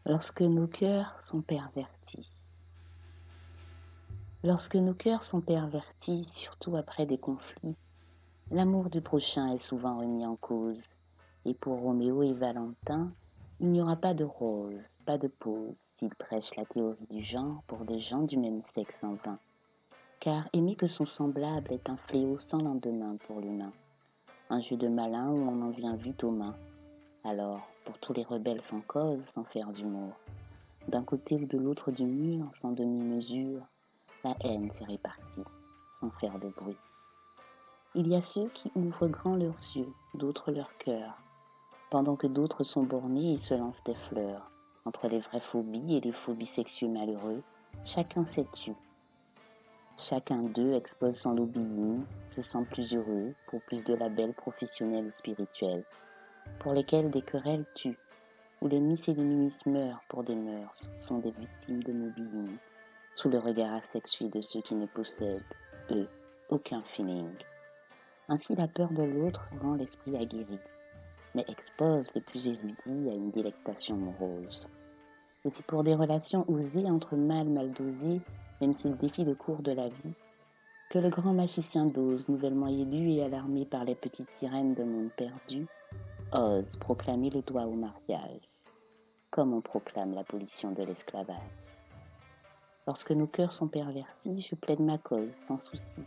Lorsque nos cœurs sont pervertis. Lorsque nos cœurs sont pervertis, surtout après des conflits, l'amour du prochain est souvent remis en cause. Et pour Roméo et Valentin, il n'y aura pas de rose, pas de pause, s'ils prêchent la théorie du genre pour des gens du même sexe en vain. Car aimer que son semblable est un fléau sans lendemain pour l'humain. Un jeu de malin où on en vient vite aux mains. Alors, pour tous les rebelles sans cause, sans faire d'humour, d'un côté ou de l'autre du mur, sans demi-mesure, la haine s'est répartie, sans faire de bruit. Il y a ceux qui ouvrent grand leurs yeux, d'autres leur cœur, pendant que d'autres sont bornés et se lancent des fleurs. Entre les vraies phobies et les phobies sexuelles malheureux, chacun s'est tu. Chacun d'eux expose son lobbying, se sent plus heureux pour plus de labels professionnels ou spirituels, pour lesquels des querelles tuent, où les miss et les ministres meurent pour des mœurs, sont des victimes de mobbing, sous le regard asexué de ceux qui ne possèdent, eux, aucun feeling. Ainsi la peur de l'autre rend l'esprit aguerri, mais expose les plus érudits à une délectation morose. Et c'est pour des relations osées entre mâles mal dosés, même s'ils défient le cours de la vie, que le grand magicien d'Oz, nouvellement élu et alarmé par les petites sirènes de monde perdu, ose proclamer le droit au mariage, comme on proclame l'abolition de l'esclavage. Lorsque nos cœurs sont pervertis, je plaide ma cause sans souci,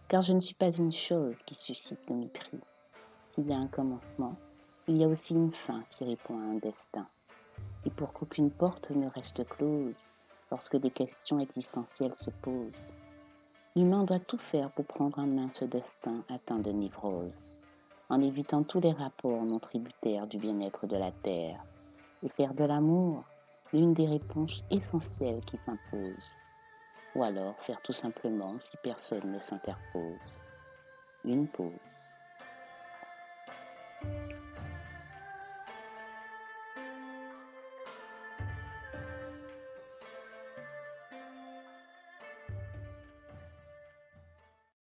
car je ne suis pas une chose qui suscite le mépris. S'il y a un commencement, il y a aussi une fin qui répond à un destin. Et pour qu'aucune porte ne reste close, lorsque des questions existentielles se posent, l'humain doit tout faire pour prendre en main ce destin atteint de névrose, en évitant tous les rapports non tributaires du bien-être de la terre, et faire de l'amour l'une des réponses essentielles qui s'imposent. Ou alors faire tout simplement, si personne ne s'interpose, une pause.